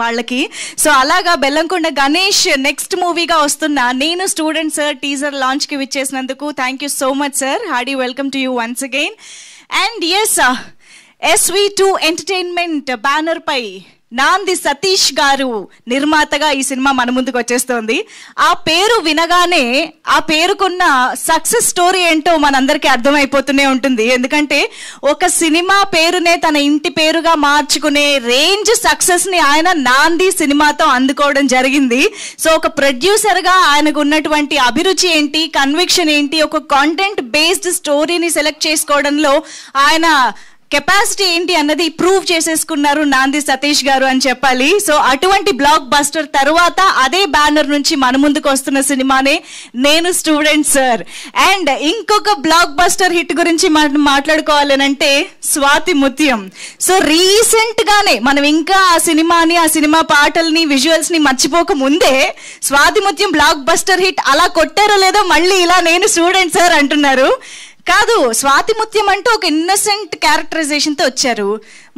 వాళ్ళకి. సో అలాగా బెల్లంకొండ గణేష్ నెక్స్ట్ మూవీగా వస్తున్న నేను స్టూడెంట్ సార్ టీజర్ లాంచ్ కి విచ్చేసినందుకు thank you so much sir. Hearty welcome to you once again. And yes, SV2 entertainment banner పై నాంది సతీష్ గారు నిర్మాతగా ఈ సినిమా మన ముందుకు వచ్చేస్తోంది. ఆ పేరు వినగానే ఆ పేరుకున్న సక్సెస్ స్టోరీ ఏంటో మనందరికీ అర్థమైపోతూనే ఉంటుంది. ఎందుకంటే ఒక సినిమా పేరునే తన ఇంటి పేరుగా మార్చుకునే రేంజ్ సక్సెస్ ని ఆయన నాంది సినిమాతో అందుకోవడం జరిగింది. సో ఒక ప్రొడ్యూసర్ గా ఆయనకు ఉన్నటువంటి అభిరుచి ఏంటి, కన్విక్షన్ ఏంటి, ఒక కాంటెంట్ బేస్డ్ స్టోరీని సెలెక్ట్ చేసుకోవడంలో ఆయన కెపాసిటీ ఏంటి అన్నది ప్రూవ్ చేసేసుకున్నారు నాంది సతీష్ గారు అని చెప్పాలి. సో అటువంటి బ్లాక్ బస్టర్ తరువాత అదే బ్యానర్ నుంచి మన ముందుకు వస్తున్న సినిమానే నేను స్టూడెంట్ సార్. అండ్ ఇంకొక బ్లాక్ బస్టర్ హిట్ గురించి మనం మాట్లాడుకోవాలనంటే స్వాతి ముత్యం. సో రీసెంట్ గానే మనం ఇంకా ఆ సినిమాని, ఆ సినిమా పాటల్ని, విజువల్స్ ని మర్చిపోక ముందే Swathi Muthyam block buster hit అలా కొట్టారో లేదో మళ్ళీ ఇలా నేను స్టూడెంట్ సార్ అంటున్నారు. కాదు, స్వాతి ముత్యం అంటూ ఒక ఇన్నసెంట్ క్యారెక్టరైజేషన్ తో వచ్చారు.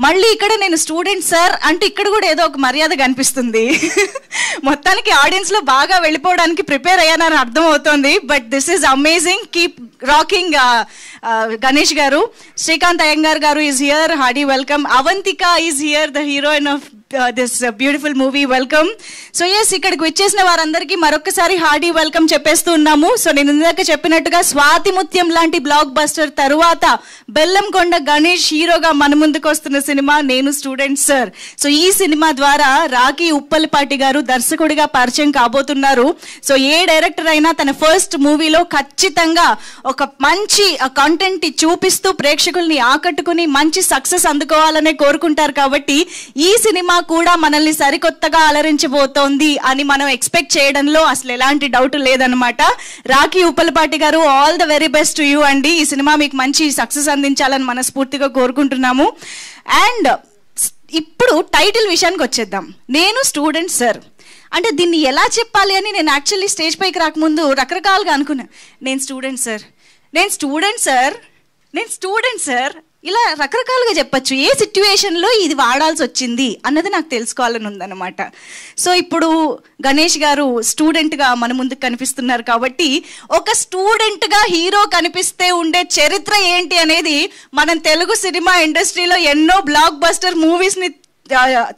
మళ్ళీ ఇక్కడ నేను స్టూడెంట్ సార్ అంటే ఇక్కడ కూడా ఏదో ఒక మర్యాద కనిపిస్తుంది. మొత్తానికి ఆడియన్స్ లో బాగా వెళ్ళిపోవడానికి ప్రిపేర్ అయ్యానని అర్థం అవుతోంది. But this is amazing. Keep rocking Ganesh garu. Srikanth Iyengar garu is here. Hearty welcome. Avantika is here, the heroine of this beautiful movie. Welcome. So yes, ఇక్కడికి వచ్చేసిన వారందరికీ మరొకసారి హార్డీ వెల్కమ్ చెప్పేస్తూ ఉన్నాము. సో నేను ఇందాక చెప్పినట్టుగా స్వాతి ముత్యం లాంటి బ్లాక్ బస్టర్ తరువాత బెల్లంకొండ గణేష్ హీరోగా మన ముందుకు వస్తున్న సినిమా నేను స్టూడెంట్ సార్. సో ఈ సినిమా ద్వారా రాఖీ ఉప్పలపాటి గారు దర్శకుడిగా పరిచయం కాబోతున్నారు. సో ఏ డైరెక్టర్ అయినా తన ఫస్ట్ మూవీలో ఖచ్చితంగా ఒక మంచి కంటెంట్ చూపిస్తూ ప్రేక్షకుల్ని ఆకట్టుకుని మంచి సక్సెస్ అందుకోవాలనే కోరుకుంటారు. కాబట్టి ఈ సినిమా కూడా మనల్ని సరికొత్తగా అలరించబోతోంది అని మనం ఎక్స్పెక్ట్ చేయడంలో అసలు ఎలాంటి డౌట్ లేదనమాట. రాఖీ ఉప్పలపాటి గారు, all the very best to you అండి. ఈ సినిమా మీకు మంచి సక్సెస్ అందించాలని మనస్ఫూర్తిగా కోరుకుంటున్నాము. అండ్ ఇప్పుడు టైటిల్ విషయానికి వచ్చేద్దాం. నేను స్టూడెంట్ సార్ అంటే దీన్ని ఎలా చెప్పాలి అని నేను యాక్చువల్లీ స్టేజ్ పైకి రాకముందు రకరకాలుగా అనుకున్నా. నేను స్టూడెంట్ సార్, నేను స్టూడెంట్ సార్, నేను స్టూడెంట్ సార్, ఇలా రకరకాలుగా చెప్పచ్చు. ఏ సిచ్యువేషన్లో ఇది వాడాల్సి వచ్చింది అన్నది నాకు తెలుసుకోవాలని ఉందన్నమాట. సో ఇప్పుడు గణేష్ గారు స్టూడెంట్గా మన ముందుకు కనిపిస్తున్నారు కాబట్టి ఒక స్టూడెంట్గా హీరో కనిపిస్తే ఉండే చరిత్ర ఏంటి అనేది మనం తెలుగు సినిమా ఇండస్ట్రీలో ఎన్నో బ్లాక్ బస్టర్ మూవీస్ని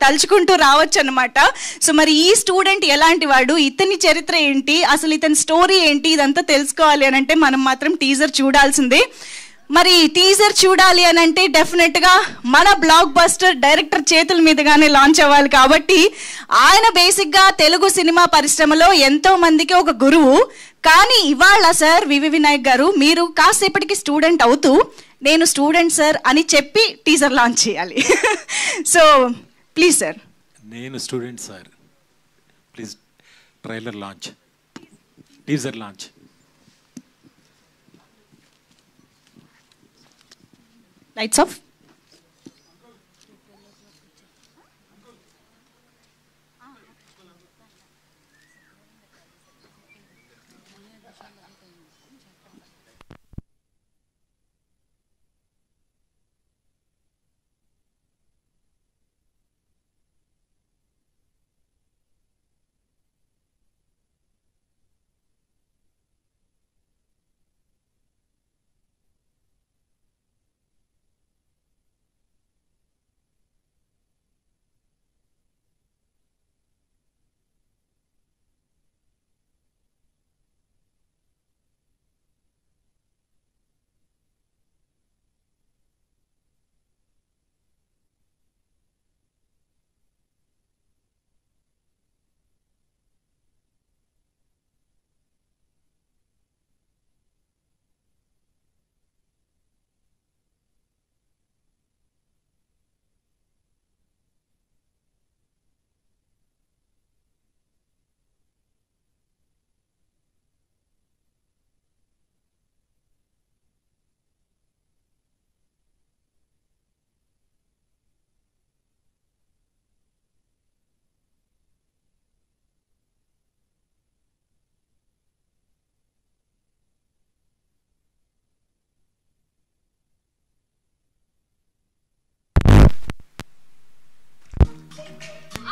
తలుచుకుంటూ రావచ్చు అనమాట. సో మరి ఈ స్టూడెంట్ ఎలాంటి వాడు, ఇతని చరిత్ర ఏంటి, అసలు ఇతని స్టోరీ ఏంటి, ఇదంతా తెలుసుకోవాలి అని అంటే మనం మాత్రం టీజర్ చూడాల్సిందే. మరి టీజర్ చూడాలి అని అంటే డెఫినెట్ గా మన బ్లాక్ బస్టర్ డైరెక్టర్ చేతుల మీదుగానే లాంచ్ అవ్వాలి. కాబట్టి ఆయన బేసిక్ గా తెలుగు సినిమా పరిశ్రమలో ఎంతో మందికి ఒక గురువు. కానీ ఇవాళ సార్ వివి వినాయక్ గారు మీరు కాసేపటికి స్టూడెంట్ అవుతూ నేను స్టూడెంట్ సార్ అని చెప్పి టీజర్ లాంచ్ చేయాలి. So please sir. నేను student sir, please trailer launch, teaser launch. Lights off.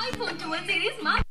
iPhone 12 series Smart.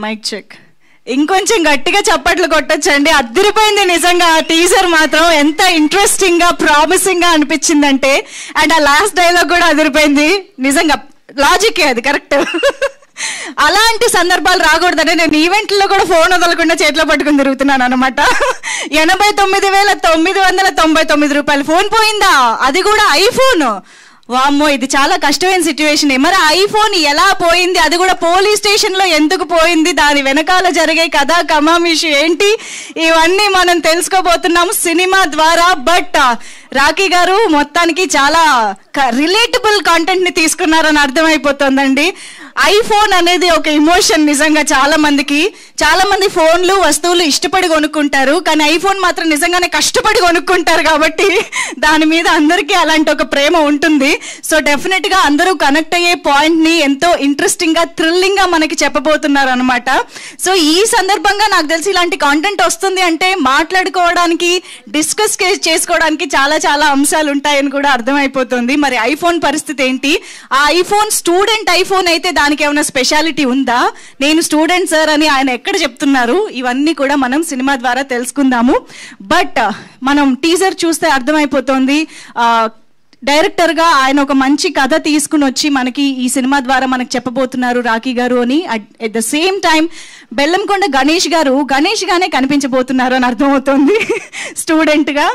Mike check. ఇంకొంచెం గట్టిగా చప్పట్లు కొట్టొచ్చండి. అదిరిపోయింది నిజంగా. ఆ టీజర్ మాత్రం ఎంత ఇంట్రెస్టింగ్ గా ప్రామిసింగ్ గా అనిపించిందంటే, అండ్ ఆ లాస్ట్ డైలాగ్ కూడా అదిరిపోయింది నిజంగా. లాజిక్ అది కరెక్ట్. అలాంటి సందర్భాలు రాకూడదని నేను ఈవెంట్లో కూడా ఫోన్ వదలకుండా చేతిలో పట్టుకుని తిరుగుతున్నాను అనమాట. 89,999 రూపాయలు ఫోన్ పోయిందా, అది కూడా ఐఫోన్. వామ్మో, ఇది చాలా కష్టమైన సిచ్యువేషన్. మరి ఐఫోన్ ఎలా పోయింది, అది కూడా పోలీస్ స్టేషన్ లో ఎందుకు పోయింది, దాని వెనకాల జరిగే కథ కమామిషి ఏంటి, ఇవన్నీ మనం తెలుసుకోబోతున్నాము సినిమా ద్వారా. బట్ రాఖీ గారు మొత్తానికి చాలా రిలేటబుల్ కాంటెంట్ ని తీసుకున్నారని అర్థమైపోతుందండి. ఐఫోన్ అనేది ఒక ఇమోషన్ నిజంగా. చాలా మంది ఫోన్లు వస్తువులు ఇష్టపడి కొనుక్కుంటారు, కానీ ఐఫోన్ మాత్రం నిజంగానే కష్టపడి కొనుక్కుంటారు. కాబట్టి దాని మీద అందరికీ అలాంటి ఒక ప్రేమ ఉంటుంది. సో డెఫినెట్ గా అందరూ కనెక్ట్ అయ్యే పాయింట్ ని ఎంతో ఇంట్రెస్టింగ్ గా థ్రిల్లింగ్ గా మనకి చెప్పబోతున్నారు అనమాట. సో ఈ సందర్భంగా నాకు తెలిసి ఇలాంటి కాంటెంట్ వస్తుంది అంటే మాట్లాడుకోవడానికి, డిస్కస్ చేసుకోవడానికి చాలా అంశాలు ఉంటాయని కూడా అర్థమైపోతుంది. మరి ఐఫోన్ పరిస్థితి ఏంటి, ఆ ఐఫోన్ స్టూడెంట్ ఐఫోన్ అయితే దానికి ఏమైనా స్పెషాలిటీ ఉందా, నేను స్టూడెంట్ సార్ అని ఆయన ఎక్కడ చెప్తున్నారు, ఇవన్నీ కూడా మనం సినిమా ద్వారా తెలుసుకుందాము. బట్ మనం టీజర్ చూస్తే అర్థమైపోతుంది, డైరెక్టర్ గా ఆయన ఒక మంచి కథ తీసుకుని వచ్చి మనకి ఈ సినిమా ద్వారా మనకు చెప్పబోతున్నారు రాఖీ గారు అని. At the same time Bellamkonda Ganesh గారు గణేష్ గానే కనిపించబోతున్నారు అని అర్థమవుతుంది స్టూడెంట్ గా.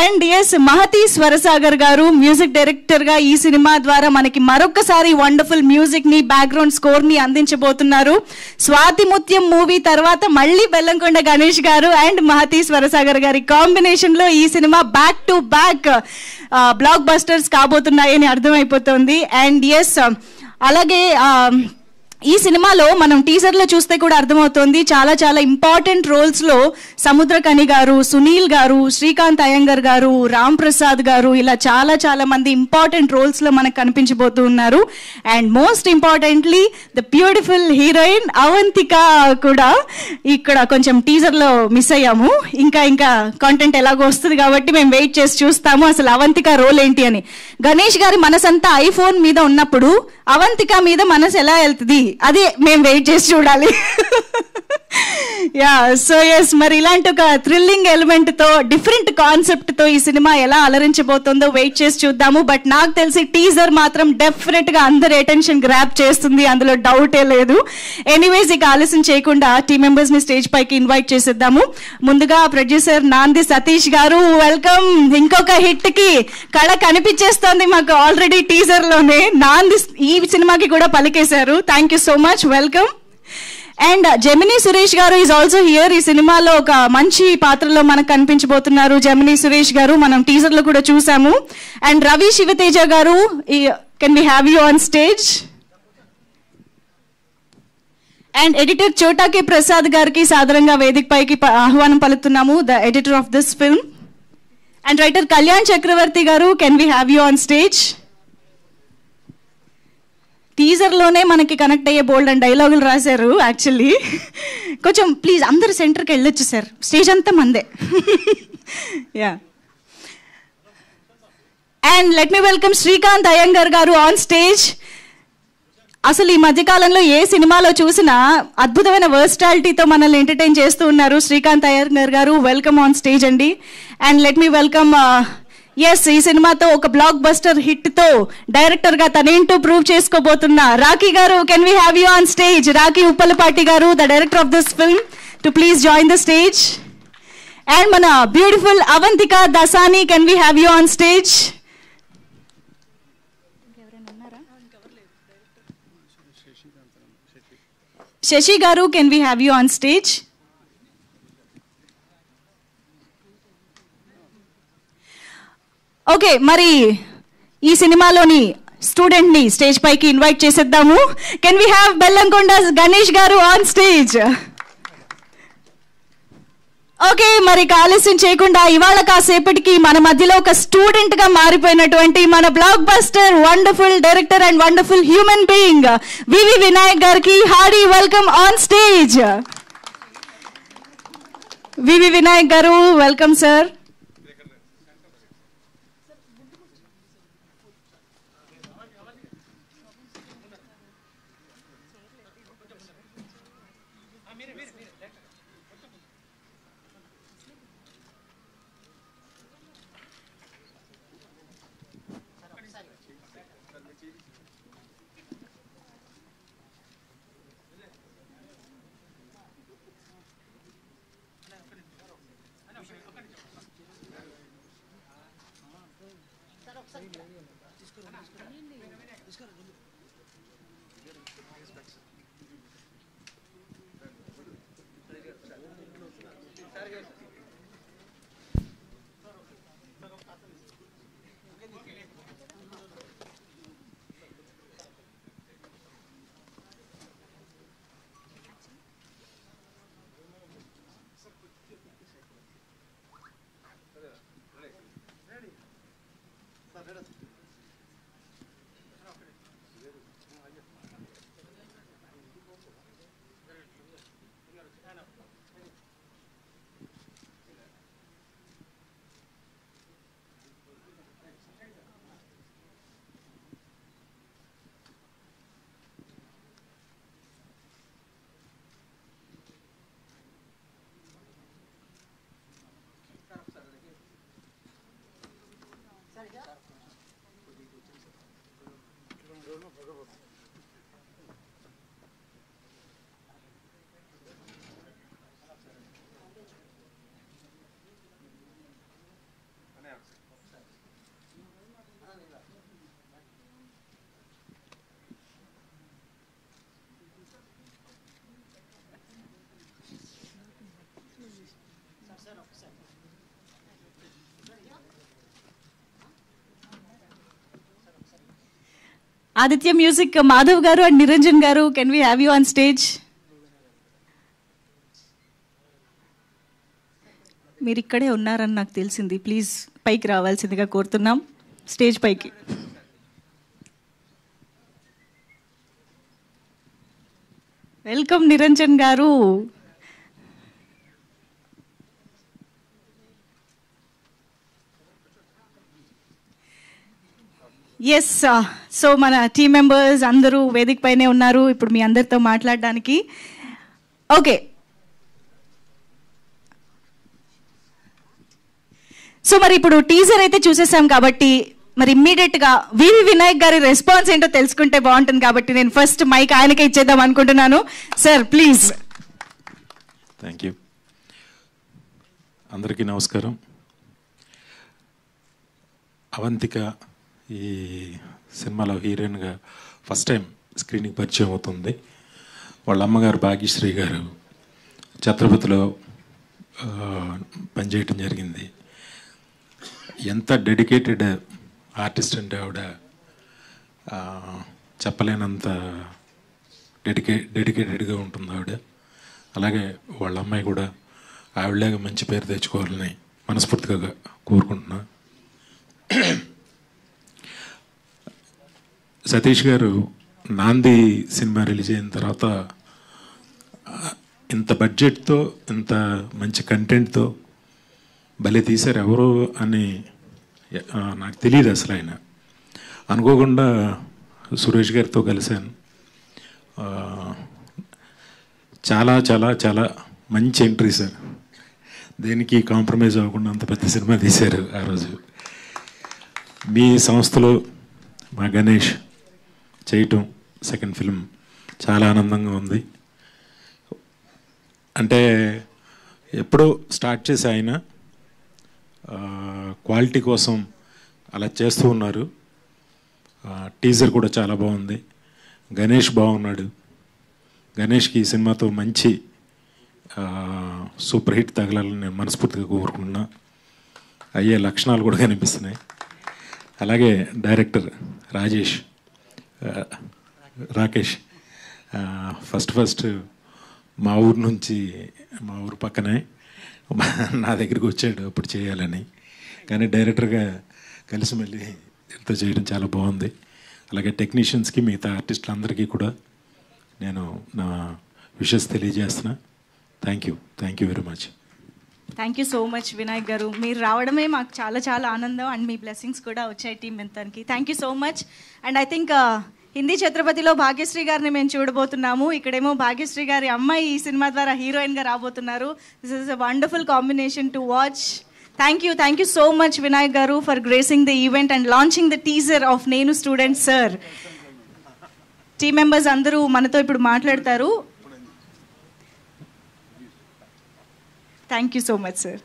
అండ్ ఎస్, మహతి స్వరసాగర్ గారు మ్యూజిక్ డైరెక్టర్ గా ఈ సినిమా ద్వారా మనకి మరొకసారి వండర్ఫుల్ మ్యూజిక్ ని, బ్యాక్గ్రౌండ్ స్కోర్ ని అందించబోతున్నారు. స్వాతి ముత్యం మూవీ తర్వాత మళ్ళీ బెల్లంకొండ గణేష్ గారు అండ్ మహతి స్వరసాగర్ గారి కాంబినేషన్ లో ఈ cinema back to back blockbusters కాబోతున్నాయని అర్థమైపోతుంది. అండ్ ఎస్, అలాగే ఈ సినిమాలో మనం టీజర్ లో చూస్తే కూడా అర్థమవుతుంది, చాలా ఇంపార్టెంట్ రోల్స్ లో సముద్రకని గారు, సునీల్ గారు, శ్రీకాంత్ అయ్యంగర్ గారు, రామ్ ప్రసాద్ గారు, ఇలా చాలా మంది ఇంపార్టెంట్ రోల్స్ లో మనకు కనిపించబోతూ ఉన్నారు. And most importantly the beautiful heroine Avantika కూడా ఇక్కడ కొంచెం టీజర్ లో మిస్ అయ్యాము. ఇంకా కాంటెంట్ ఎలాగో వస్తుంది కాబట్టి మేము వెయిట్ చేసి చూస్తాము అసలు అవంతిక రోల్ ఏంటి అని. గణేష్ గారి మనసంతా ఐఫోన్ మీద ఉన్నప్పుడు అవంతిక మీద మనసు ఎలా వెళ్తుంది, అది మేము వెయిట్ చేసి చూడాలి. యా, సో ఎస్, మరి ఇలాంటి ఒక థ్రిల్లింగ్ ఎలిమెంట్ తో, డిఫరెంట్ కాన్సెప్ట్ తో ఈ సినిమా ఎలా అలరించబోతుందో వెయిట్ చేసి చూద్దాము. బట్ నాకు తెలిసి టీజర్ మాత్రం డెఫినెట్ గా అందరి అటెన్షన్ గ్రాప్ చేస్తుంది, అందులో డౌటే లేదు. ఎనీవేస్, ఇక ఆలస్యం చేయకుండా టీమ్ మెంబర్స్ ని స్టేజ్ పైకి ఇన్వైట్ చేసేద్దాము. ముందుగా ప్రొడ్యూసర్ నాంది సతీష్ గారు, వెల్కమ్. ఇంకొక హిట్ కి కళ కనిపించేస్తోంది మాకు ఆల్రెడీ టీజర్ లోనే. నాంది ఈ సినిమాకి కూడా పలికేశారు. Thank you so much, welcome. And Gemini Suresh garu is also here. ఈ సినిమాలో ఒక మంచి పాత్రలో మనకు కనిపించబోతున్నారు జెమినీ సురేష్ గారు, మనం టీజర్ లో కూడా చూసాము. And Ravi Sivateja garu, can we have you on stage. And editor Chota K Prasad గారికి సాదరంగా వేదిక పైకి ఆహ్వానం పలుకుతున్నాము, the editor of this film. And writer Kalyan Chakravarthy garu, can we have you on stage. Teaser లోనే మనకి కనెక్ట్ అయ్యే బోల్డ్ అండ్ డైలాగులు రాశారు. యాక్చువల్లీ కొంచెం ప్లీజ్ అందరు సెంటర్కి వెళ్ళొచ్చు సార్, స్టేజ్ అంతా మందే. Yeah, and let me welcome Srikanth Iyengar గారు ఆన్ స్టేజ్. అసలు ఈ మధ్యకాలంలో ఏ సినిమాలో చూసినా అద్భుతమైన వర్స్టాలిటీతో మనల్ని ఎంటర్టైన్ చేస్తూ ఉన్నారు Srikanth Iyer garu. Welcome on stage అండి. And let me welcome yes, ఈ సినిమాతో ఒక బ్లాక్ బస్టర్ హిట్ తో డైరెక్టర్ గా తనేంటో ప్రూవ్ చేసుకోబోతున్నా Rakhi garu. Can we have you on stage? Rakhi Uppalapati garu, the director of this film, to please join the stage. And మన beautiful Avantika Dassani, can we have you on stage? Sasi garu, can we have you on stage? Okay, మరి ఈ సినిమాలోని student ని stage పైకి invite చేసేద్దాము. Can we have Bellamkonda Ganesh garu on stage? Okay, మరి ఆలస్యం చేయకుండా ఇవాళ కాసేపటికి మన మధ్యలో ఒక స్టూడెంట్ గా మారిపోయినటువంటి మన blockbuster wonderful director and wonderful human being VV Vinayak గారికి hearty welcome on stage. VV Vinayak garu, welcome sir. Aditya music Madhav garu and Niranjan garu, can we have you on stage? మీరు ఇక్కడే ఉన్నారని నాకు తెలిసింది. ప్లీజ్ పైకి రావాల్సిందిగా కోరుతున్నాం, స్టేజ్ పైకి. వెల్కమ్ నిరంజన్ గారు. ఎస్, సో మన టీమ్ మెంబర్స్ అందరూ వేదిక పైనే ఉన్నారు ఇప్పుడు మీ అందరితో మాట్లాడడానికి. ఓకే, సో మరి ఇప్పుడు టీజర్ అయితే చూసేసాం కాబట్టి మరి ఇమ్మీడియట్ గా వివి వినాయక్ గారి రెస్పాన్స్ ఏంటో తెలుసుకుంటే బాగుంటుంది కాబట్టి నేను ఫస్ట్ మైక్ ఆయనకే ఇచ్చేద్దాం అనుకుంటున్నాను. Sir please. Thank you. అందరికీ నమస్కారం. అవంతిక ఈ సినిమాలో హీరోయిన్గా ఫస్ట్ టైం స్క్రీనింగ్ పరిచయం అవుతుంది. వాళ్ళ అమ్మగారు భాగ్యశ్రీ గారు ఛత్రపతిలో పనిచేయటం జరిగింది. ఎంత డెడికేటెడ్ ఆర్టిస్ట్ అంటే ఆవిడ చెప్పలేనంత డెడికేటెడ్గా ఉంటుంది ఆవిడ. అలాగే వాళ్ళ అమ్మాయి కూడా ఆవిడలాగా మంచి పేరు తెచ్చుకోవాలని మనస్ఫూర్తిగా కోరుకుంటున్నా. సతీష్ గారు నాంది సినిమా రిలీజ్ అయిన తర్వాత ఇంత బడ్జెట్తో ఇంత మంచి కంటెంట్తో భలే తీశారు ఎవరు అని నాకు తెలియదు అసలు. ఆయన అనుకోకుండా సురేష్ గారితో కలిశాను. చాలా చాలా చాలా మంచి ఎంట్రీ సార్. దేనికి కాంప్రమైజ్ అవ్వకుండా అంత పెద్ద సినిమా తీశారు ఆ రోజు. మీ సంస్థలో మా గణేష్ చేయటం సెకండ్ ఫిల్మ్ చాలా ఆనందంగా ఉంది. అంటే ఎప్పుడో స్టార్ట్ చేసి ఆయన క్వాలిటీ కోసం అలా చేస్తూ ఉన్నారు. టీజర్ కూడా చాలా బాగుంది. గణేష్ బాగున్నాడు. గణేష్కి ఈ సినిమాతో మంచి సూపర్ హిట్ తగలాలని నేను మనస్ఫూర్తిగా కోరుకుంటున్నా. అయ్యే లక్షణాలు కూడా కనిపిస్తున్నాయి. అలాగే డైరెక్టర్ రాకేష్ ఫస్ట్ మా ఊరు నుంచి, మా ఊరు పక్కనే నా దగ్గరికి వచ్చాడు అప్పుడు చేయాలని. కానీ డైరెక్టర్గా కలిసి మళ్ళీ ఎంతో చేయడం చాలా బాగుంది. అలాగే టెక్నీషియన్స్కి, మిగతా ఆర్టిస్టులందరికీ కూడా నేను నా విషెస్ తెలియజేస్తున్నా. Thank you very much. Thank you so much Vinayak గారు. మీరు రావడమే మాకు చాలా చాలా ఆనందం. అండ్ మీ బ్లెస్సింగ్స్ కూడా వచ్చాయి టీం మొత్తానికి. Thank you so much. And I think Hindi ఛత్రపతిలో భాగ్యశ్రీ గారిని మేము చూడబోతున్నాము. ఇక్కడేమో భాగ్యశ్రీ గారి అమ్మాయి ఈ సినిమా ద్వారా హీరోయిన్గా రాబోతున్నారు. This is a wonderful combination to watch. Thank you so much Vinayak garu for gracing the event and launching the teaser of నేను స్టూడెంట్ సార్. టీమ్ మెంబర్స్ అందరూ మనతో ఇప్పుడు మాట్లాడతారు. థ్యాంక్ యూ సో మచ్ సార్.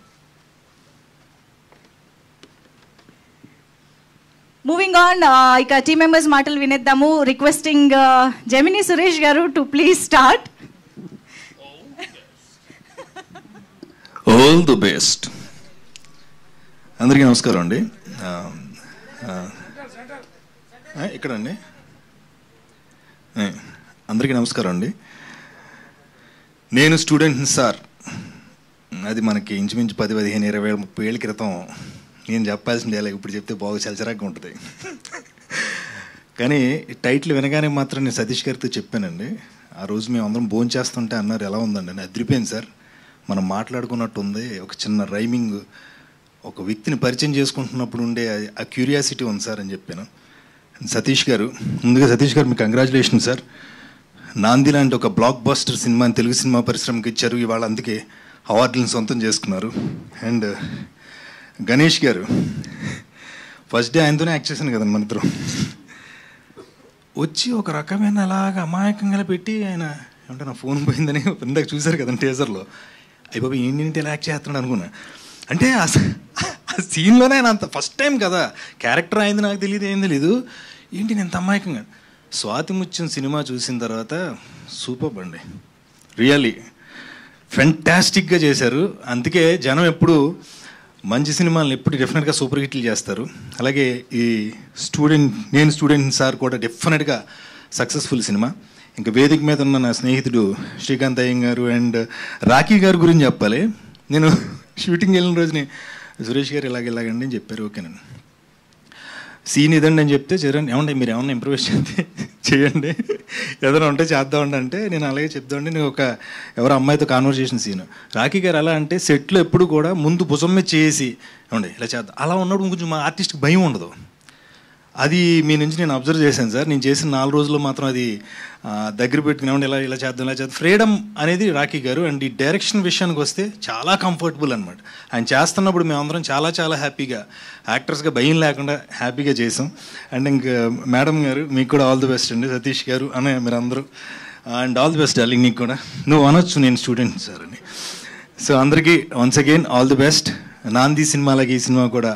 మూవింగ్ ఆన్, ఇక టీమ్ మెంబర్స్ మాటలు వినేద్దాము. Requesting Gemini Suresh garu to please start. All the best. అందరికీ నమస్కారం అండి. ఇక్కడండి అందరికీ నమస్కారం అండి. నేను స్టూడెంట్ సార్, అది మనకి ఇంచుమించు 10, 15, 20, 30 ఏళ్ళ క్రితం నేను చెప్పాల్సిన డైలాగ్ ఇప్పుడు చెప్తే బాగా చలచరాగా ఉంటుంది. కానీ టైటిల్ వినగానే మాత్రం నేను సతీష్ గారితో చెప్పానండి. ఆ రోజు మేము అందరం భోజనం చేస్తుంటే అన్నారు, ఎలా ఉందండి అని. అదిరిపోయింది సార్, మనం మాట్లాడుకున్నట్టు ఉంది. ఒక చిన్న రైమింగ్, ఒక వ్యక్తిని పరిచయం చేసుకుంటున్నప్పుడు ఉండే ఆ క్యూరియాసిటీ ఉంది సార్ అని చెప్పాను. సతీష్ గారు, ముందుగా సతీష్ గారు మీకు కంగ్రాచులేషన్ సార్. నాంది లాంటి ఒక బ్లాక్ బస్టర్ సినిమాని తెలుగు సినిమా పరిశ్రమకి ఇచ్చారు. ఇవాళ అందుకే అవార్డులను సొంతం చేసుకున్నారు. అండ్ గణేష్ గారు, ఫస్ట్ డే ఆయనతోనే యాక్ట్ చేశాను కదండి మన ఇద్దరం. వచ్చి ఒక రకమైన అలాగా అమాయకంగా పెట్టి ఆయన ఏమంటే నా ఫోన్ పోయిందని ఇందాక చూశారు కదండి టీజర్లో. అయిపోయి ఏంటి ఎలా యాక్ట్ చేస్తున్నాడు అనుకున్నా. అంటే ఆ సీన్లోనే ఆయన అంత ఫస్ట్ టైం కదా, క్యారెక్టర్ అయింది నాకు తెలియదు, ఏం తెలీదు. ఏంటి నేను ఎంత అమాయకంగా. స్వాతి ముత్యం సినిమా చూసిన తర్వాత సూపర్ అండి, రియల్లీ ఫెంటాస్టిక్గా చేశారు. అందుకే జనం ఎప్పుడు మంచి సినిమాలను ఎప్పుడు డెఫినెట్గా సూపర్ హిట్లు చేస్తారు. అలాగే ఈ నేను స్టూడెంట్ సార్ కూడా డెఫినెట్గా సక్సెస్ఫుల్ సినిమా. ఇంకా వేదిక మీద ఉన్న నా స్నేహితుడు శ్రీకాంత్ అయ్యం గారు అండ్ రాఖీ గారి గురించి చెప్పాలి. నేను షూటింగ్ వెళ్ళిన రోజుని సురేష్ గారు ఇలాగండి అని చెప్పారు. ఓకేనండి, సీన్ ఇదండి అని చెప్తే చేరండి, ఏమండి మీరు ఏమన్నా ఇంప్రూవైజ్ చేయండి, ఏదైనా ఉంటే చేద్దామండి అంటే నేను అలాగే చెప్దామండి. నేను ఒక ఎవరో అమ్మాయితో కాన్వర్సేషన్ సీన్. రాఖీ గారు ఎలా అంటే సెట్లో ఎప్పుడు కూడా ముందు భుజం మీద చేసి ఏమండి ఇలా చేద్దాం, అలా ఉన్నప్పుడు కొంచెం మా ఆర్టిస్ట్కి భయం ఉండదు. అది మీ నుంచి నేను అబ్జర్వ్ చేశాను సార్. నేను చేసిన 4 రోజుల్లో మాత్రం అది దగ్గర పెట్టుకునేవాడి, ఇలా చేద్దాం ఫ్రీడమ్ అనేది రాఖీ గారు. అండ్ ఈ డైరెక్షన్ విషయానికి వస్తే చాలా కంఫర్టబుల్ అనమాట. ఆయన చేస్తున్నప్పుడు మేమందరం చాలా చాలా హ్యాపీగా, యాక్టర్స్గా భయం లేకుండా హ్యాపీగా చేసాం. అండ్ ఇంకా మేడం గారు మీకు కూడా ఆల్ ది బెస్ట్ అండి. సతీష్ గారు అనే మీరు అందరూ and all the best darling. నీకు కూడా నువ్వు అనొచ్చు నేను స్టూడెంట్ సార్ అని. సో అందరికీ once again all the best. నాంది సినిమాలకి ఈ సినిమా కూడా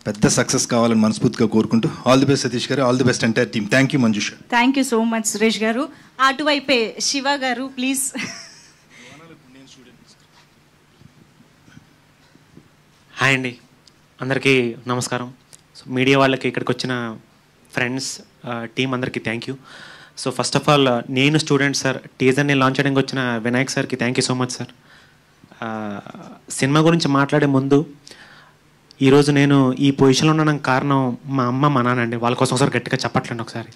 పెద్ద సక్సెస్ కావాలని మనస్ఫూర్తిగా కోరుకుంటూ ఆల్ ది బెస్ట్ సతీష్ గారు, all the best entire team. Thank you Manjusha. Thank you so much Suresh గారు. అటువైపే శివ గారు ప్లీజ్. హాయ్ అండి, అందరికీ నమస్కారం. సో మీడియా వాళ్ళకి, ఇక్కడికి వచ్చిన ఫ్రెండ్స్, టీం అందరికీ thank you. So first of all నేను స్టూడెంట్ సార్ టీజర్ని లాంచ్ చేయడానికి వచ్చిన వినాయక్ సార్కి thank you so much sir. Cinema గురించి మాట్లాడే ముందు, ఈరోజు నేను ఈ పొజిషన్లో ఉండడానికి కారణం మా అమ్మ మా నాన్న అండి. వాళ్ళ కోసం ఒకసారి గట్టిగా చెప్పట్లండి ఒకసారి.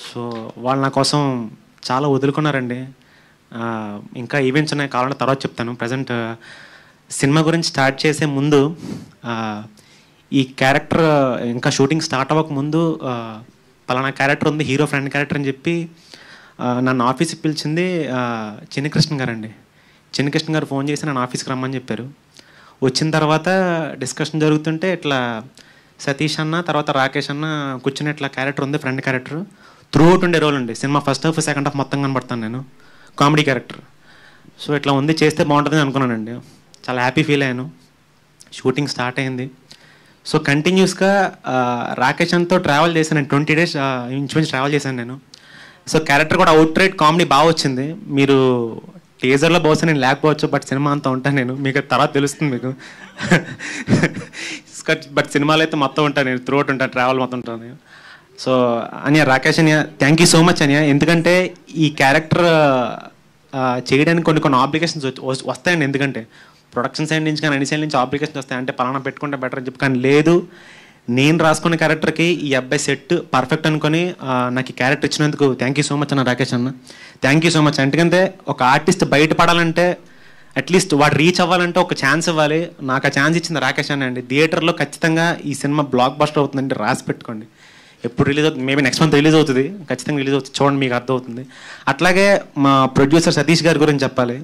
సో వాళ్ళు నా కోసం చాలా వదులుకున్నారండి. ఇంకా ఈవెంట్స్ ఉన్నాయి, కావాలంటే తర్వాత చెప్తాను. ప్రజెంట్ సినిమా గురించి స్టార్ట్ చేసే ముందు, ఈ క్యారెక్టర్ ఇంకా షూటింగ్ స్టార్ట్ అవ్వక ముందు పలానా క్యారెక్టర్ ఉంది, హీరో ఫ్రెండ్ క్యారెక్టర్ అని చెప్పి నన్ను ఆఫీస్కి పిలిచింది చిన్నకృష్ణ గారు అండి. చిన్నకృష్ణ గారు ఫోన్ చేసి నన్ను ఆఫీస్కి రమ్మని చెప్పారు. వచ్చిన తర్వాత డిస్కషన్ జరుగుతుంటే ఇట్లా సతీష్ అన్న తర్వాత రాకేష్ అన్న కూర్చుని ఇట్లా క్యారెక్టర్ ఉంది, ఫ్రెండ్ క్యారెక్టర్, త్రూ అవుట్ ఉండే రోల్ అండి. Cinema first half second half మొత్తం కనబడతాను నేను, కామెడీ క్యారెక్టర్. సో ఇట్లా ఉంది, చేస్తే బాగుంటుందని అనుకున్నానండి. చాలా హ్యాపీ ఫీల్ అయ్యాను. షూటింగ్ స్టార్ట్ అయింది. సో కంటిన్యూస్గా రాకేష్ అంతో ట్రావెల్ చేశాను. 20 days ఇంచుమించు ట్రావెల్ చేశాను నేను. సో క్యారెక్టర్ కూడా అవుట్ రైట్ కామెడీ బాగా వచ్చింది. మీరు టీజర్లో బహుశా నేను లేకపోవచ్చు, బట్ సినిమా అంతా ఉంటాను నేను, మీకు తర్వాత తెలుస్తుంది మీకు. బట్ సినిమాలో అయితే మొత్తం ఉంటాను నేను, త్రూ అవుట్ ఉంటాను, ట్రావెల్ మొత్తం ఉంటాను నేను. సో అనియా, రాకేష్ అనియా, థ్యాంక్ యూ సో మచ్ అనియా. ఎందుకంటే ఈ క్యారెక్టర్ చేయడానికి కొన్ని ఆబ్లికేషన్స్ వస్తాయండి. ఎందుకంటే ప్రొడక్షన్ సైడ్ నుంచి కానీ అన్ని సైడ్ నుంచి ఆబ్లికేషన్స్ వస్తాయి. అంటే పలానా పెట్టుకుంటే బెటర్ అని చెప్పి, కానీ లేదు, నేను రాసుకున్న క్యారెక్టర్కి ఈ అబ్బాయి సెట్ పర్ఫెక్ట్ అనుకొని నాకు ఈ క్యారెక్టర్ ఇచ్చినందుకు థ్యాంక్ యూ సో మచ్ అన్న రాకేష్ అన్న. Thank you so much. ఎందుకంటే ఒక ఆర్టిస్ట్ బయటపడాలంటే అట్లీస్ట్ వాడు రీచ్ అవ్వాలంటే ఒక ఛాన్స్ ఇవ్వాలి. నాకు ఆ ఛాన్స్ ఇచ్చింది రాకేష్ అన్న అండి. థియేటర్లో ఖచ్చితంగా ఈ సినిమా బ్లాక్ బస్టర్ అవుతుందంటే రాసి పెట్టుకోండి. ఎప్పుడు రిలీజ్ అవుతుంది, మేబీ నెక్స్ట్ మంత్ రిలీజ్ అవుతుంది, ఖచ్చితంగా రిలీజ్ అవుతుంది, చూడండి మీకు అర్థమవుతుంది. అట్లాగే మా ప్రొడ్యూసర్ సతీష్ గారి గురించి చెప్పాలి.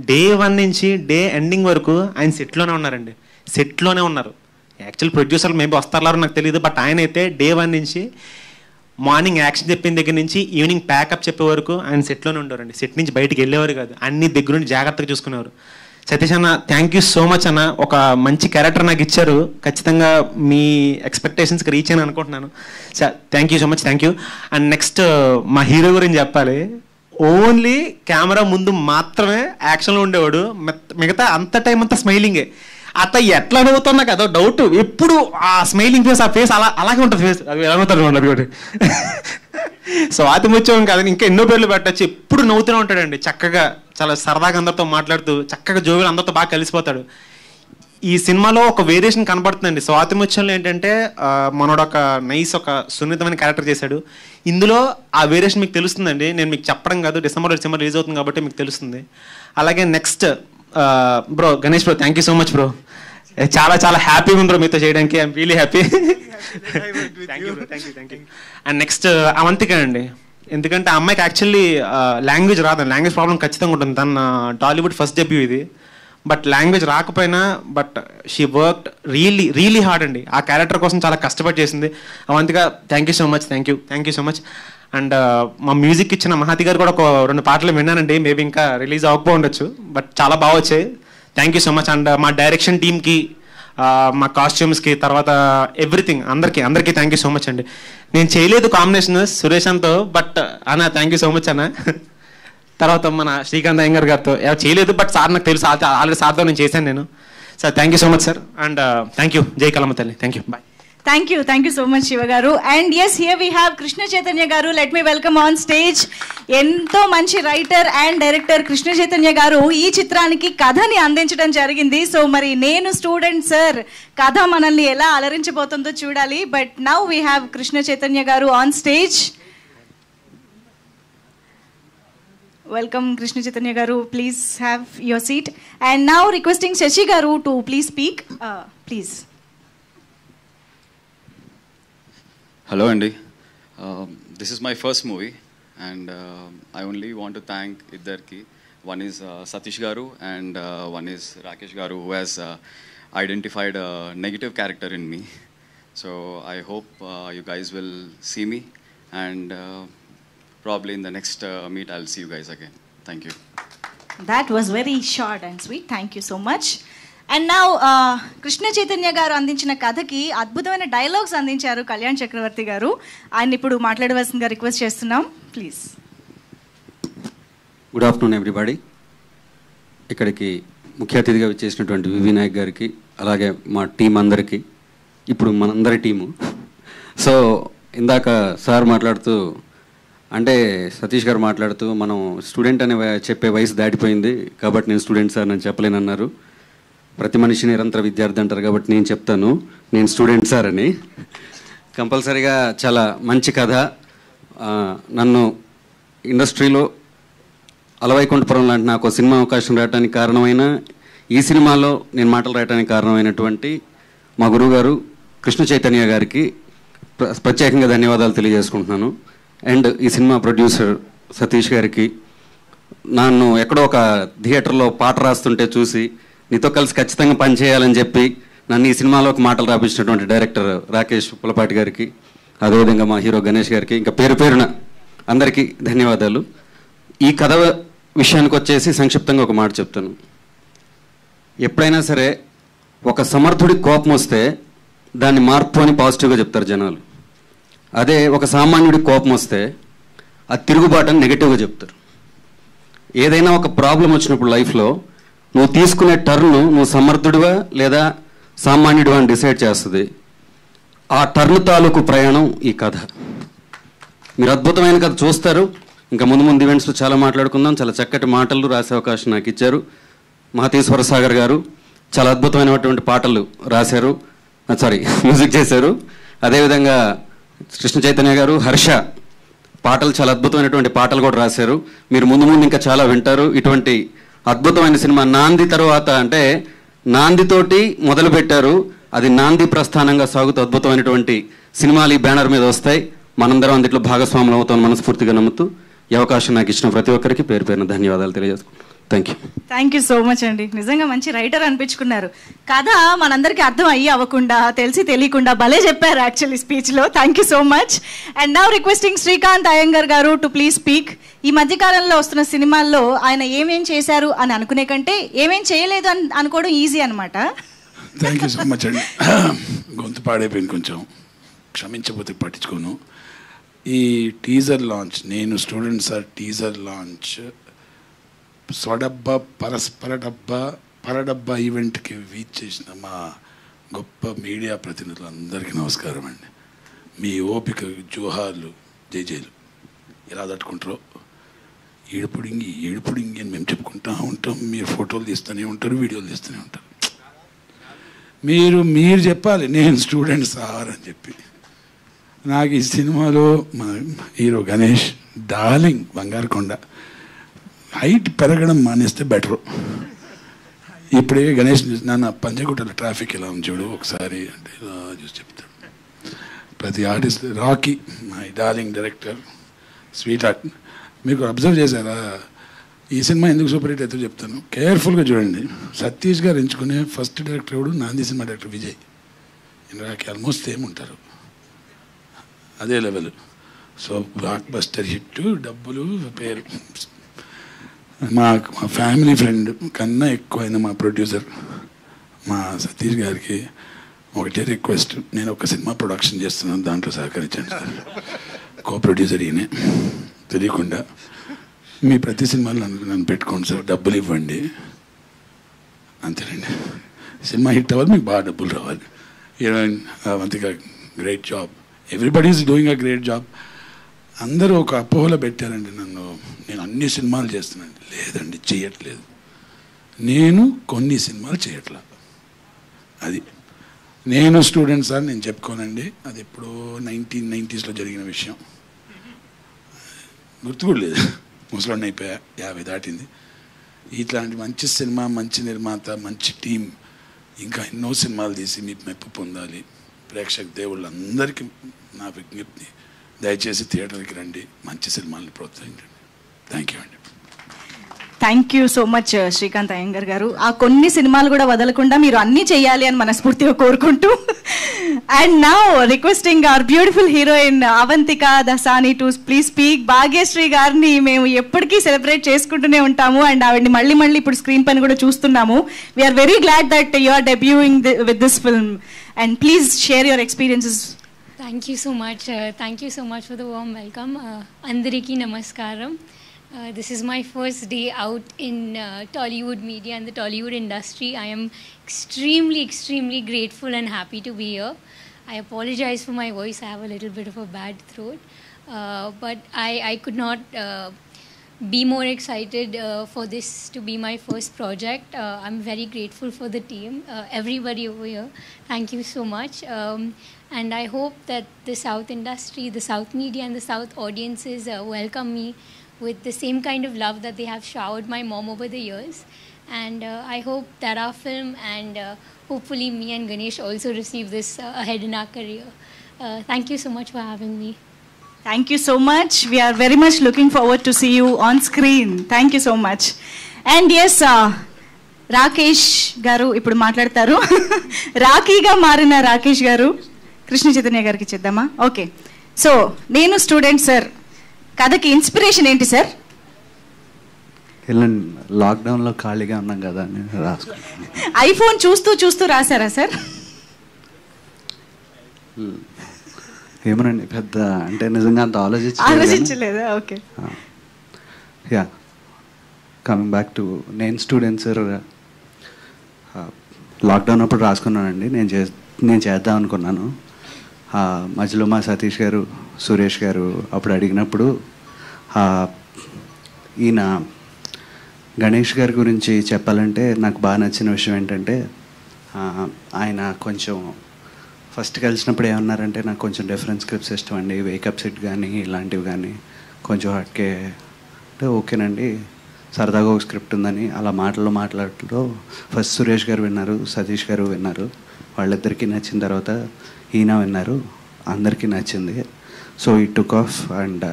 డే 1 నుంచి డే ఎండింగ్ వరకు ఆయన సెట్లోనే ఉన్నారండి, సెట్లోనే ఉన్నారు. యాక్చువల్ ప్రొడ్యూసర్లు మేబీ వస్తారో నాకు తెలియదు, బట్ ఆయన అయితే డే 1 నుంచి మార్నింగ్ యాక్షన్ చెప్పిన దగ్గర నుంచి ఈవినింగ్ ప్యాకప్ చెప్పే వరకు ఆయన సెట్లోనే ఉండేవారండి. సెట్ నుంచి బయటికి వెళ్ళేవారు కాదు, అన్ని దగ్గర నుండి జాగ్రత్తగా చూసుకునేవారు. సతీష్ అన్న, థ్యాంక్ యూ సో మచ్ అన్న. ఒక మంచి క్యారెక్టర్ నాకు ఇచ్చారు, ఖచ్చితంగా మీ ఎక్స్పెక్టేషన్స్కి రీచ్ అని అనుకుంటున్నాను. Thank you so much, thank you. And next మా హీరో గురించి చెప్పాలి. ఓన్లీ కెమెరా ముందు మాత్రమే యాక్షన్లో ఉండేవాడు, మిగతా అంత టైం అంతా స్మైలింగే. అత ఎట్లా నవ్వుతున్నా కదా డౌట్, ఎప్పుడు ఆ స్మైలింగ్ ఫేస్, ఆ ఫేస్ అలాగే ఉంటుంది, ఫేస్ అది ఎలా నవ్వుతాడు అది. సో అది ముఖ్యం కాదు, ఇంకా ఎన్నో పేర్లు పెట్టచ్చు. ఎప్పుడు నవ్వుతూనే ఉంటాడండి, చక్కగా చాలా సరదాగా అందరితో మాట్లాడుతూ చక్కగా జోవిలు అందరితో బాగా కలిసిపోతాడు. ఈ సినిమాలో ఒక వేరియేషన్ కనబడుతుందండి. స్వాతి ముత్యంలో ఏంటంటే మనోడు ఒక నైస్, ఒక సున్నితమైన క్యారెక్టర్ చేశాడు. ఇందులో ఆ వేరియేషన్ మీకు తెలుస్తుందండి. నేను మీకు చెప్పడం కాదు, డిసెంబర్ రిలీజ్ అవుతుంది కాబట్టి మీకు తెలుస్తుంది. అలాగే next bro Ganesh bro, thank you so much bro. చాలా చాలా హ్యాపీగా ఉంది బ్రో మీతో చేయడానికి, I'm really happy. And next Avantika అండి. ఎందుకంటే ఆ అమ్మాయికి యాక్చువల్లీ లాంగ్వేజ్ రాదండి, లాంగ్వేజ్ ప్రాబ్లం ఖచ్చితంగా ఉంటుంది. తన టాలీవుడ్ ఫస్ట్ డెబ్యూ ఇది, బట్ లాంగ్వేజ్ రాకపోయినా but she worked really hard అండి. ఆ క్యారెక్టర్ కోసం చాలా కష్టపడి చేసింది. Avantika, thank you so much, thank you so much. And మా మ్యూజిక్ ఇచ్చిన మహాతి గారు కూడా ఒక 2 పాటలు విన్నానండి, మేబీ ఇంకా రిలీజ్ అవ్వకపో ఉండొచ్చు, బట్ చాలా బాగా వచ్చాయి. Thank you so much. And మా డైరెక్షన్ టీమ్కి, మా కాస్ట్యూమ్స్కి, తర్వాత ఎవ్రీథింగ్, అందరికీ థ్యాంక్ యూ సో మచ్ అండి. నేను చేయలేదు కాంబినేషన్ సురేష్ అంతో, బట్ అన్న థ్యాంక్ యూ సో మచ్ అన్న. తర్వాత మన శ్రీకాంత్ అయ్యంగార్ గారితో చేయలేదు, బట్ సార్ నాకు తెలుసు, ఆల్రెడీ సార్తో నేను చేశాను నేను. Sir thank you so much sir. And thank you, Jai Kalamma తల్లి. Thank you, bye. Thank you so much Shiva garu. And yes, here we have Krishna Chaitanya garu. Let me welcome on stage ento manchi writer and director Krishna Chaitanya garu ee chitraniki kadhani andinchadam jarigindi. So mari nenu student sir kadha manalni ela alarinchabotundo chudali. But now we have Krishna Chaitanya garu on stage. Welcome Krishna Chaitanya garu, please have your seat. And now requesting Shashi garu to please speak. Please. Hello Andy, this is my first movie and I only want to thank iddarki. One is Satish garu and one is Rakesh garu, who has identified a negative character in me. So I hope you guys will see me and probably in the next meet I'll see you guys again. Thank you. That was very short and sweet. Thank you so much. And now Krishna Chaitanya గారు అందించిన కథకి అద్భుతమైన dialogues అందించారు కళ్యాణ్ చక్రవర్తి గారు. ఆయన ఇప్పుడు మాట్లాడవలసిందిగా request చేస్తున్నాం, ప్లీజ్. Good afternoon everybody. ఇక్కడికి ముఖ్య అతిథిగా వచ్చేసినటువంటి వినాయక్ గారికి, అలాగే మా టీం అందరికీ, ఇప్పుడు మనందరి టీము. సో ఇందాక సార్ మాట్లాడుతూ, అంటే సతీష్ గారు మాట్లాడుతూ, మనం స్టూడెంట్ అనే చెప్పే వయసు దాటిపోయింది కాబట్టి నేను స్టూడెంట్ సార్ అని చెప్పలేనన్నారు. ప్రతి మనిషి నిరంతర విద్యార్థి అంటారు కాబట్టి నేను చెప్తాను, నేను స్టూడెంట్ సార్ అని. కంపల్సరీగా చాలా మంచి కథ. నన్ను ఇండస్ట్రీలో అలవైకుంఠపురం లాంటి నాకు సినిమా అవకాశం రావడానికి కారణమైన, ఈ సినిమాలో నేను మాటలు రాయడానికి కారణమైనటువంటి మా గురువు గారు కృష్ణ చైతన్య గారికి ప్రత్యేకంగా ధన్యవాదాలు తెలియజేసుకుంటున్నాను. అండ్ ఈ సినిమా ప్రొడ్యూసర్ సతీష్ గారికి, నన్ను ఎక్కడో ఒక థియేటర్లో పాట రాస్తుంటే చూసి నీతో కలిసి ఖచ్చితంగా పనిచేయాలని చెప్పి నన్ను ఈ సినిమాలోకి మాటలు రాపించినటువంటి డైరెక్టర్ రాకేష్ పులపాటి గారికి, అదేవిధంగా మా హీరో గణేష్ గారికి, ఇంకా పేరు పేరున అందరికీ ధన్యవాదాలు. ఈ కథ విషయానికి వచ్చేసి సంక్షిప్తంగా ఒక మాట చెప్తాను. ఎప్పుడైనా సరే ఒక సమర్థుడికి కోపం వస్తే దాన్ని మార్పు అని పాజిటివ్గా చెప్తారు జనాలు. అదే ఒక సామాన్యుడికి కోపం వస్తే అది తిరుగుబాటు అని నెగిటివ్గా చెప్తారు. ఏదైనా ఒక ప్రాబ్లం వచ్చినప్పుడు లైఫ్లో నువ్వు తీసుకునే టర్న్ నువ్వు సమర్థుడివా లేదా సామాన్యుడివా అని డిసైడ్ చేస్తుంది. ఆ టర్న్ తాలూకు ప్రయాణం ఈ కథ. మీరు అద్భుతమైన కథ చూస్తారు. ఇంకా ముందు ముందు ఈవెంట్స్లో చాలా మాట్లాడుకుందాం. చాలా చక్కటి మాటలు రాసే అవకాశం నాకు ఇచ్చారు మహతీశ్వర సాగర్ గారు. చాలా అద్భుతమైనటువంటి పాటలు రాశారు, మ్యూజిక్ చేశారు. అదేవిధంగా కృష్ణ చైతన్య గారు, హర్ష పాటలు, చాలా అద్భుతమైనటువంటి పాటలు కూడా రాశారు. మీరు ముందు ముందు ఇంకా చాలా వింటారు. ఇటువంటి అద్భుతమైన సినిమా నాంది తర్వాత, అంటే నాందితోటి మొదలు పెట్టారు, అది నాంది ప్రస్థానంగా సాగుతూ అద్భుతమైనటువంటి సినిమాలు ఈ బ్యానర్ మీద వస్తాయి. మనందరం అందులో భాగస్వాములు అవుతాం మనస్ఫూర్తిగా నమ్ముతూ ఈ అవకాశం నాకు ఇచ్చిన ప్రతి ఒక్కరికి పేరు పేరున ధన్యవాదాలు తెలియజేసుకుంటాను. థ్యాంక్ యూ సో మచ్ అండి. నిజంగా మంచి రైటర్ అనిపించుకున్నారు. కథ మనందరికీ అర్థం అయ్యి అవ్వకుండా, తెలిసి తెలియకుండా భలే చెప్పారు యాక్చువల్లీ స్పీచ్లో. Thank you so much. And now requesting Srikanth Iyengar garu to please speak. ఈ మధ్యకాలంలో వస్తున్న సినిమాల్లో ఆయన ఏమేం చేశారు అని అనుకునే కంటే ఏమేం చేయలేదు అని అనుకోవడం ఈజీ అనమాట. థ్యాంక్ యూ సో మచ్ అండి. గొంతు పాడైపోయింది, కొంచెం క్షమించకపోతే పట్టించుకోను. ఈ టీజర్ లాంచ్, నేను స్టూడెంట్ సార్ టీజర్ లాంచ్ స్వడబ్బా పరడబ్బా ఈవెంట్కి వీచ్ చేసిన మా గొప్ప మీడియా ప్రతినిధులందరికీ నమస్కారం అండి. మీ ఓపిక, జోహార్లు, జైజైలు ఎలా తట్టుకుంటారో. ఏడుపుడింగి అని మేము చెప్పుకుంటూ ఉంటాం, మీరు ఫోటోలు తీస్తూనే ఉంటారు, వీడియోలు తీస్తూనే ఉంటారు. మీరు చెప్పాలి నేను స్టూడెంట్ సార్ అని చెప్పి. నాకు ఈ సినిమాలో మా హీరో గణేష్ డార్లింగ్, బంగారు కొండ. హైట్ పెరగడం మానేస్తే బెటరు. ఇప్పుడే గణేష్ నన్ను పంజగుట్టలో ట్రాఫిక్ ఎలా ఉంది చూడు ఒకసారి అంటే ఇలా చూసి చెప్తాడు. ప్రతి artist Rocky my darling director, sweet heart. మీకు అబ్జర్వ్ చేశారా ఈ సినిమా ఎందుకు సూపర్ హిట్ అవుతుందో చెప్తాను, కేర్ఫుల్గా చూడండి. సతీష్ గారు ఎంచుకునే ఫస్ట్ డైరెక్టర్ ఎవడు? నాంది cinema director Vijay. Rocky almost same ఉంటారు, అదే level. So block buster hit, డబ్బులు, పేరు. మా ఫ్యామిలీ ఫ్రెండ్ కన్నా ఎక్కువైన మా ప్రొడ్యూసర్ మా సతీష్ గారికి ఒకటే రిక్వెస్ట్, నేను ఒక సినిమా ప్రొడక్షన్ చేస్తున్నాను, దాంట్లో సహకరించండి సార్. కో ప్రొడ్యూసర్ ఈయనే, తెలియకుండా. మీ ప్రతి సినిమాలో నన్ను పెట్టుకోండి సార్, డబ్బులు ఇవ్వండి, అంతేనండి. సినిమా హిట్ అవ్వాలి, మీకు బాగా డబ్బులు రావాలి. Heroine Avantika great job, everybody is doing a great job. అందరూ ఒక అపోహలో పెట్టారండి నన్ను, నేను అన్ని సినిమాలు చేస్తున్నాను. లేదండి, చేయట్లేదు. నేను కొన్ని సినిమాలు చేయట్లా. అది నేను స్టూడెంట్ సార్ నేను చెప్పుకోనండి. అది ఎప్పుడో 1990s జరిగిన విషయం, గుర్తు కూడా లేదు. ముసలాన్ని అయిపోయా, 50 దాటింది. ఇట్లాంటి మంచి సినిమా, మంచి నిర్మాత, మంచి టీం ఇంకా ఎన్నో సినిమాలు తీసి మీకు మెప్పు పొందాలి. ప్రేక్షక దేవుళ్ళందరికీ నా విజ్ఞప్తి, దయచేసి థియేటర్కి రండి, మంచి సినిమాలను ప్రోత్సహించండి. థ్యాంక్ యూ అండి. Thank you so much Srikanth Iyengar గారు. ఆ కొన్ని సినిమాలు కూడా వదలకుండా మీరు అన్నీ చేయాలి అని మనస్ఫూర్తిగా కోరుకుంటూ. And now requesting our beautiful heroine Avantika Dassani to please speak. Bhagyashree గారిని మేము ఎప్పటికీ సెలబ్రేట్ చేసుకుంటూనే ఉంటాము అండ్ ఆవిడ్ని మళ్ళీ ఇప్పుడు స్క్రీన్ పైన కూడా చూస్తున్నాము. We're very glad that you are debuting with this film and please share your experiences. Thank you so much. Thank you so much for the warm welcome. Andariki namaskaram. This is my first day out in Tollywood media and the Tollywood industry. I am extremely grateful and happy to be here. I apologize for my voice. I have a little bit of a bad throat. But I could not be more excited for this to be my first project. I'm very grateful for the team, everybody over here. Thank you so much. And I hope that the South industry, the South media and the South audiences welcome me with the same kind of love that they have showered my mom over the years. And I hope that our film and hopefully me and Ganesh also receive this ahead in our career. Thank you so much for having me. Thank you so much. We are very much looking forward to see you on screen. Thank you so much. And yes, Rakesh గారు ఇప్పుడు మాట్లాడతారు. రాఖీగా మారిన రాకేష్ గారు కృష్ణ చైతన్య గారికి చేద్దామా? Okay. So నేను student sir కథకి inspiration ఏంటి సార్? లాక్డౌన్లో ఖాళీగా ఉన్నాం కదా అని రాసుకున్నాను. ఐఫోన్ చూస్తూ చూస్తూ రాశారా సార్? ఏమోనండి, పెద్ద అంటే నిజంగా అంత ఆలోచించలేదా? Okay. Yeah, coming back to నేను స్టూడెంట్ సార్ లాక్డౌన్ అప్పుడు రాసుకున్నానండి. నేను చేద్దాం అనుకున్నాను. మధ్యలో మా సతీష్ గారు, సురేష్ గారు అప్పుడు అడిగినప్పుడు ఈయన గణేష్ గారి గురించి చెప్పాలంటే నాకు బాగా నచ్చిన విషయం ఏంటంటే ఆయన కొంచెం ఫస్ట్ కలిసినప్పుడు ఏమన్నారంటే నాకు కొంచెం డిఫరెంట్ స్క్రిప్ట్స్ ఇష్టం అండి, వేకప్ సెట్ కానీ ఇలాంటివి కానీ కొంచెం హట్కే అంటే ఓకేనండి, సరదాగా ఒక స్క్రిప్ట్ ఉందని అలా మాట్లాడుతూ ఫస్ట్ సురేష్ గారు విన్నారు, సతీష్ గారు విన్నారు. వాళ్ళిద్దరికీ నచ్చిన తర్వాత ఈయన విన్నారు, అందరికీ నచ్చింది. సో ఈ టుక్ ఆఫ్. అండ్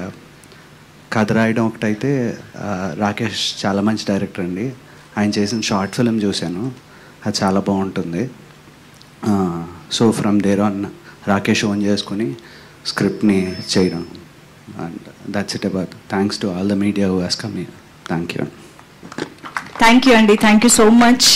కథ రాయడం ఒకటైతే రాకేష్ చాలా మంచి డైరెక్టర్ అండి. ఆయన చేసిన షార్ట్ ఫిల్మ్ చూశాను, అది చాలా బాగుంటుంది. So from there on Rakesh own చేసుకుని స్క్రిప్ట్ని చేయడం. And that's it about. Thanks to all the media who has come here. Thank you. Thank you అండి. Thank you so much.